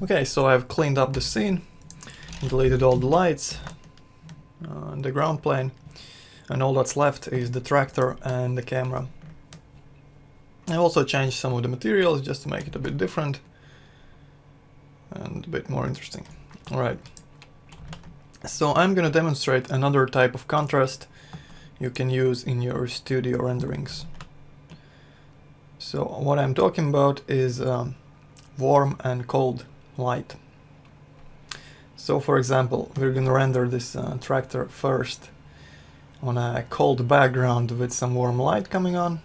Okay, so I've cleaned up the scene, deleted all the lights, the ground plane, and all that's left is the tractor and the camera. I also changed some of the materials just to make it a bit different and a bit more interesting. Alright, so I'm gonna demonstrate another type of contrast you can use in your studio renderings. So what I'm talking about is warm and cold light. So for example, we're gonna render this tractor first on a cold background with some warm light coming on,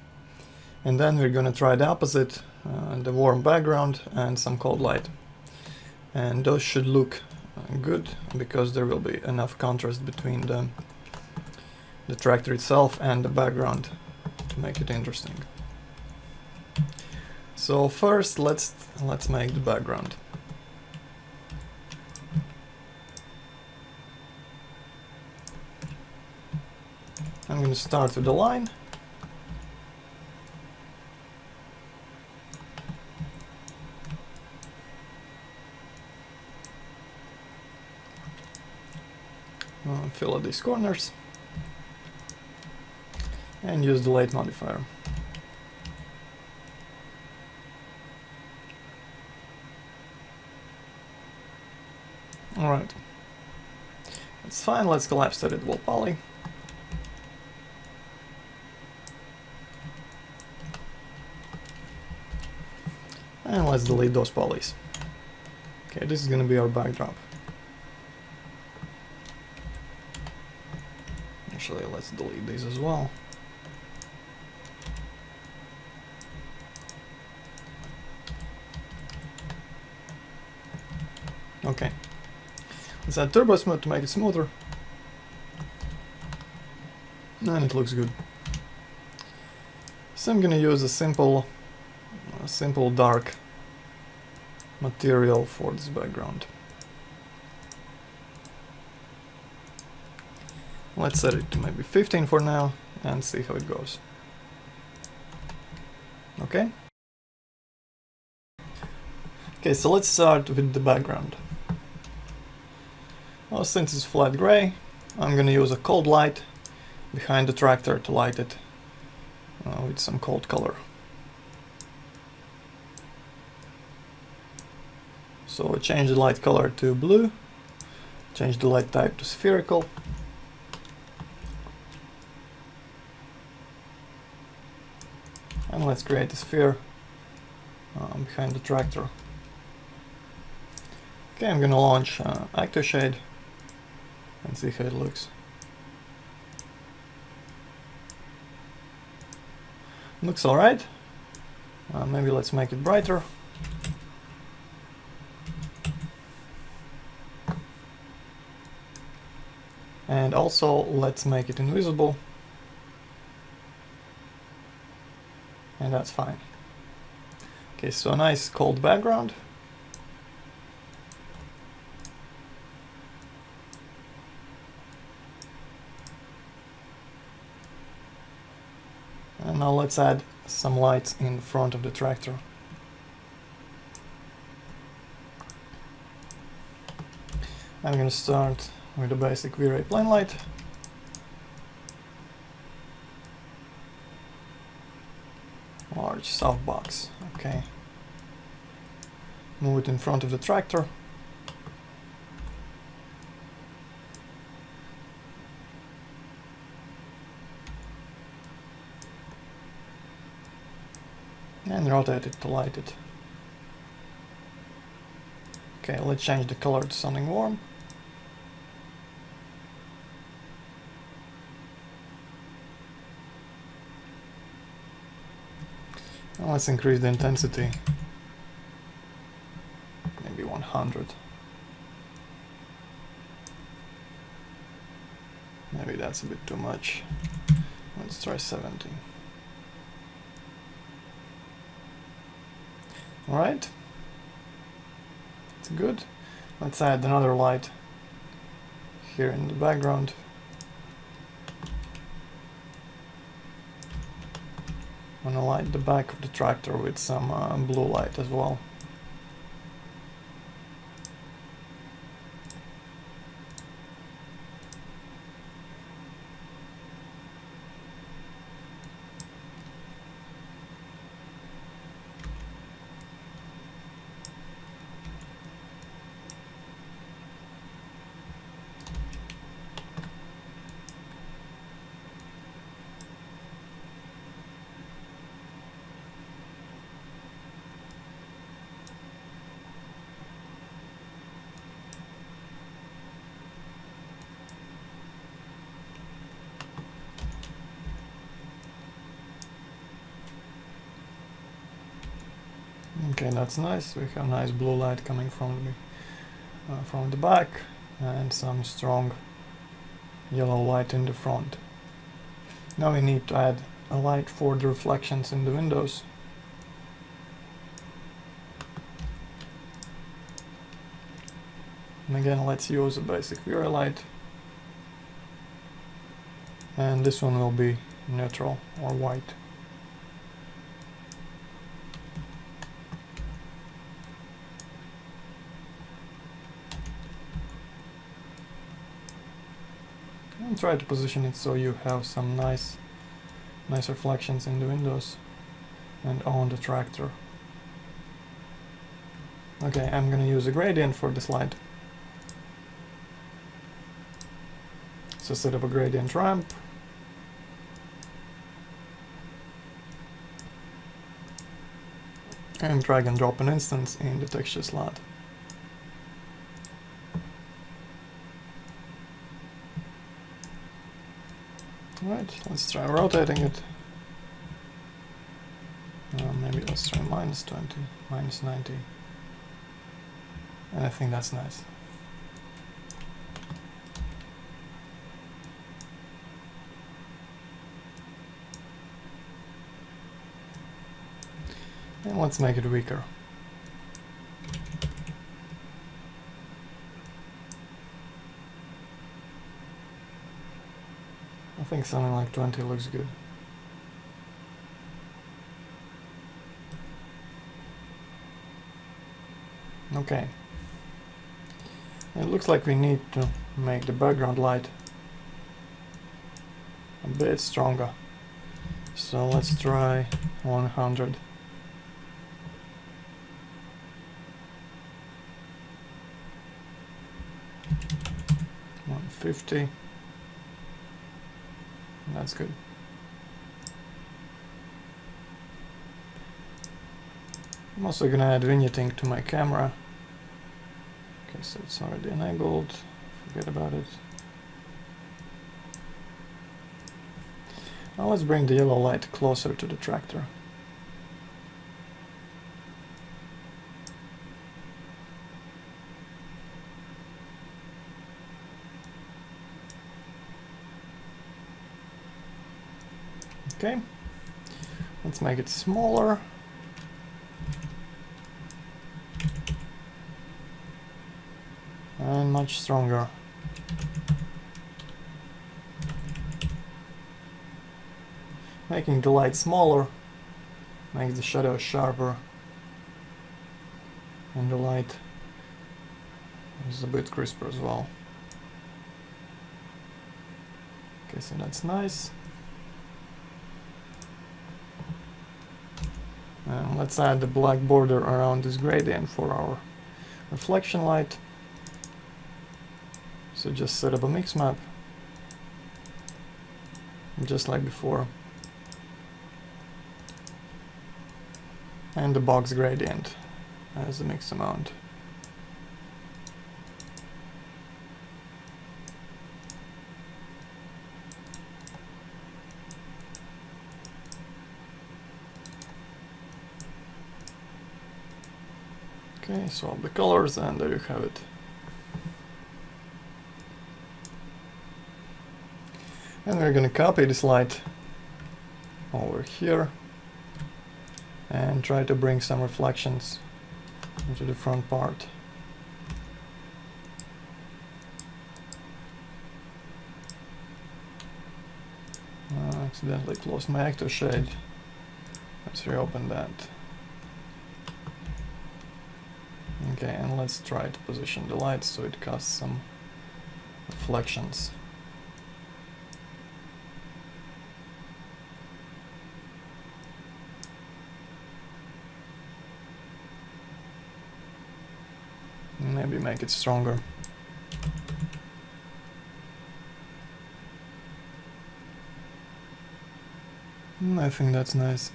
and then we're gonna try the opposite, the warm background and some cold light. And those should look good because there will be enough contrast between the tractor itself and the background to make it interesting. So first let's make the background. I'm going to start with the line. Fill out these corners and use the light modifier. Alright, that's fine. Let's collapse that edit wall poly. And let's delete those polys. Okay, this is going to be our backdrop. Actually, let's delete these as well. Okay, let's add turbo smooth to make it smoother. And it looks good. So I'm gonna use a simple dark material for this background. Let's set it to maybe 15 for now and see how it goes. Okay. Okay, so let's start with the background. Well, since it's flat gray, I'm gonna use a cold light behind the tractor to light it with some cold color. So I change the light color to blue, change the light type to spherical. And let's create a sphere behind the tractor. Okay, I'm gonna launch ActoShade and see how it looks. Looks alright. Maybe let's make it brighter. And also let's make it invisible. And that's fine. Okay, so a nice cold background. And now let's add some lights in front of the tractor. I'm going to start with a basic VRay plane light. Large softbox, okay. Move it in front of the tractor. And rotate it to light it. Okay, let's change the color to something warm. And let's increase the intensity. Maybe 100. Maybe that's a bit too much. Let's try 70. Alright, it's good. Let's add another light here in the background. I'm gonna light the back of the tractor with some blue light as well. Okay, that's nice. We have nice blue light coming from the back and some strong yellow light in the front. Now we need to add a light for the reflections in the windows. And again, let's use a basic VRay light. And this one will be neutral or white. And try to position it so you have some nice reflections in the windows and on the tractor. Okay, I'm gonna use a gradient for this light. So set up a gradient ramp. And drag and drop an instance in the texture slot. Alright, let's try rotating it. Maybe let's try -20, -90. And I think that's nice. And let's make it weaker. I think something like 20 looks good. Okay. It looks like we need to make the background light a bit stronger. So let's try 100. 150. That's good. I'm also gonna add vignetting to my camera. Okay, so it's already enabled. Forget about it. Now let's bring the yellow light closer to the tractor. Okay, let's make it smaller. And much stronger. Making the light smaller makes the shadow sharper, and the light is a bit crisper as well. Okay, so that's nice. And let's add the black border around this gradient for our reflection light. So just set up a mix map, just like before. And the box gradient as a mix amount. Okay, swap the colors and there you have it. And we're gonna copy this light over here and try to bring some reflections into the front part. Accidentally closed my active shade. Let's reopen that. Okay, and let's try to position the light so it casts some reflections. Maybe make it stronger. I think that's nice.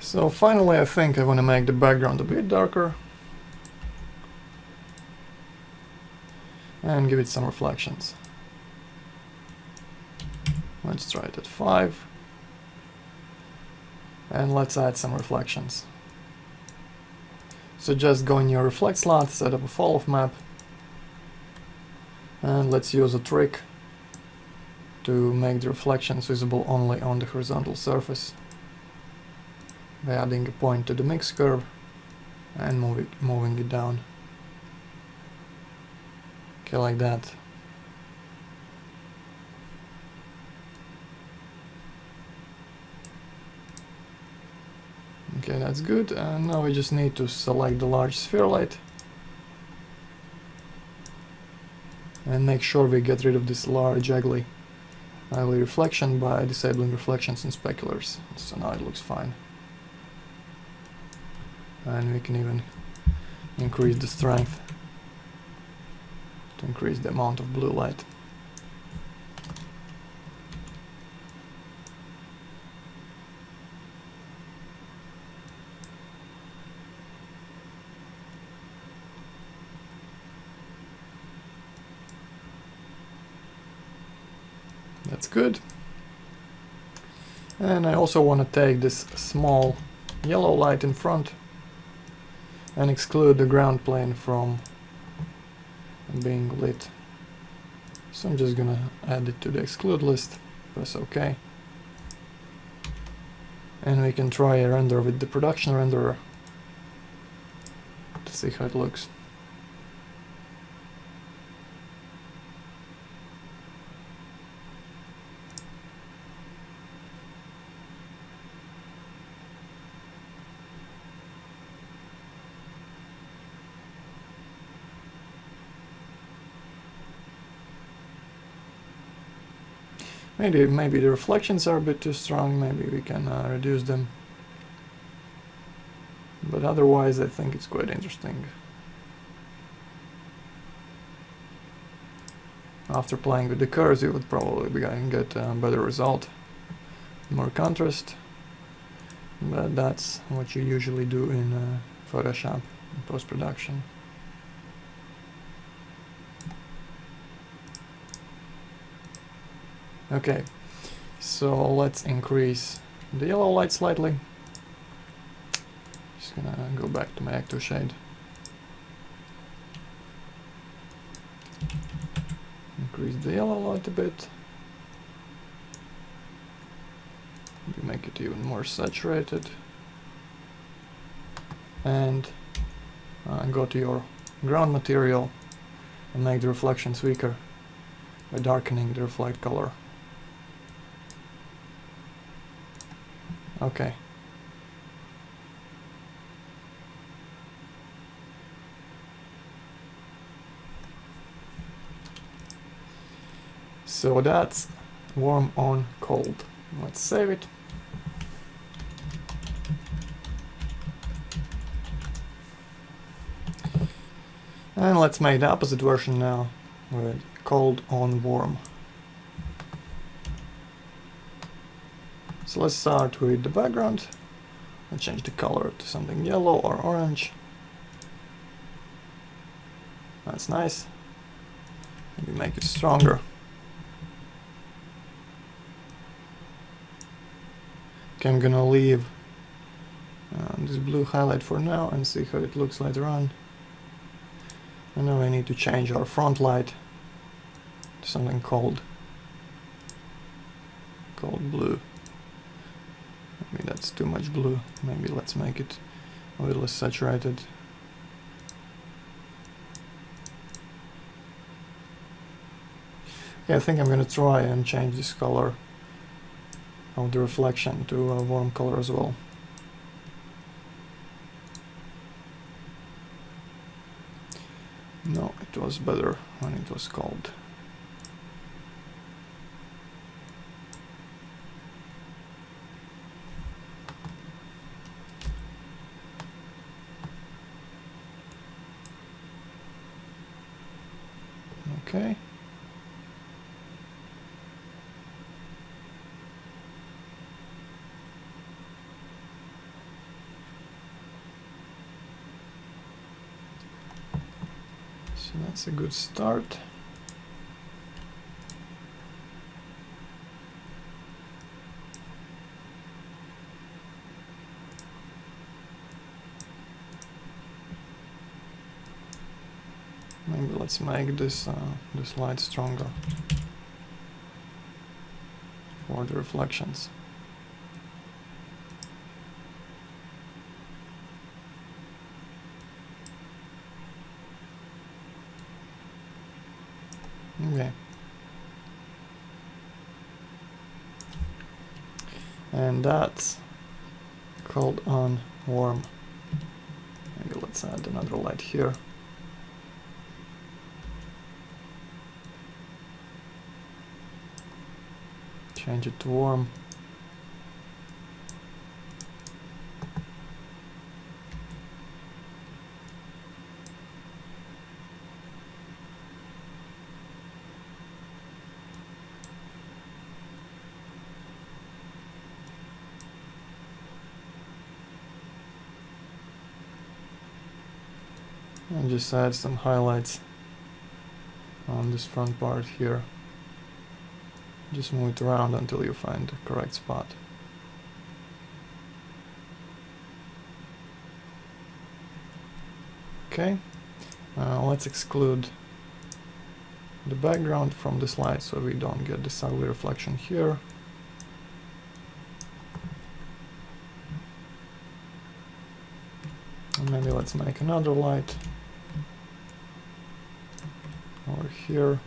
So finally I think I want to make the background a bit darker and give it some reflections. Let's try it at 5. And let's add some reflections. So just go in your reflect slot, set up a fall-off map, and let's use a trick to make the reflections visible only on the horizontal surface by adding a point to the mix curve and moving it down. Okay, like that. Okay, that's good, and now we just need to select the large sphere light and make sure we get rid of this large ugly reflection by disabling reflections in speculars. So now it looks fine. And we can even increase the strength to increase the amount of blue light. That's good. And I also want to take this small yellow light in front and exclude the ground plane from being lit. So I'm just gonna add it to the exclude list, press OK. And we can try a render with the production renderer to see how it looks. Maybe the reflections are a bit too strong, maybe we can reduce them. But otherwise I think it's quite interesting. After playing with the curves you would probably get a better result, more contrast, but that's what you usually do in Photoshop in post-production. Okay, so let's increase the yellow light slightly. Just gonna go back to my active shade. Increase the yellow light a bit. Maybe make it even more saturated. And go to your ground material and make the reflections weaker by darkening the reflect color. Okay. So that's warm on cold. Let's save it. And let's make the opposite version now with cold on warm. So let's start with the background and change the color to something yellow or orange. That's nice. Maybe make it stronger. Okay, I'm gonna leave this blue highlight for now and see how it looks later on. And now I need to change our front light to something cold blue. Maybe that's too much blue. Maybe let's make it a little less saturated. Okay, I think I'm gonna try and change this color of the reflection to a warm color as well. No, it was better when it was cold. Okay. So that's a good start. Maybe let's make this this light stronger for the reflections. Okay. And that's called on warm. Maybe let's add another light here. Change it to warm. And just add some highlights on this front part here. Just move it around until you find the correct spot. Okay, let's exclude the background from this light so we don't get this ugly reflection here. And maybe let's make another light over here.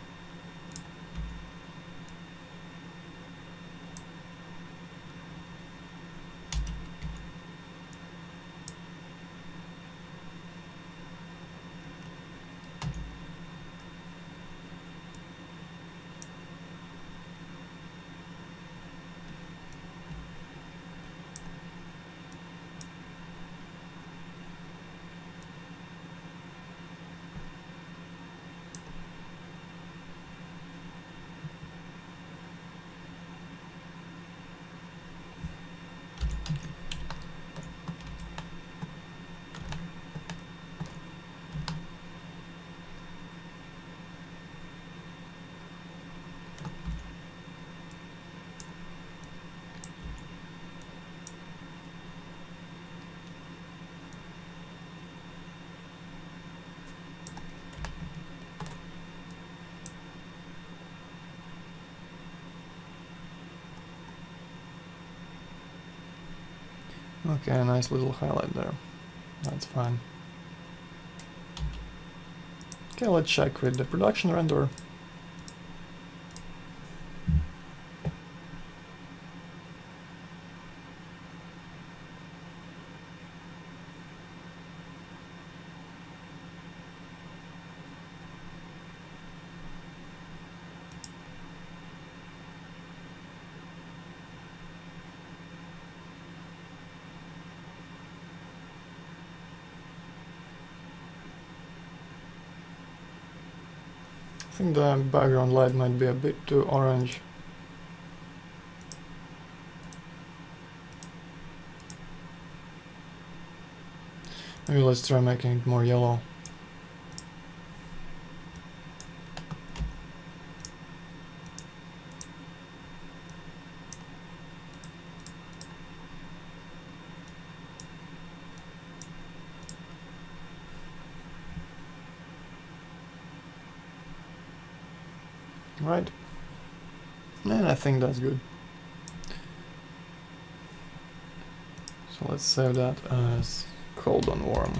Okay, a nice little highlight there. That's fine. Okay, let's check with the production renderer. I think the background light might be a bit too orange. Maybe let's try making it more yellow. Right, and I think that's good. So let's save that as cold on warm.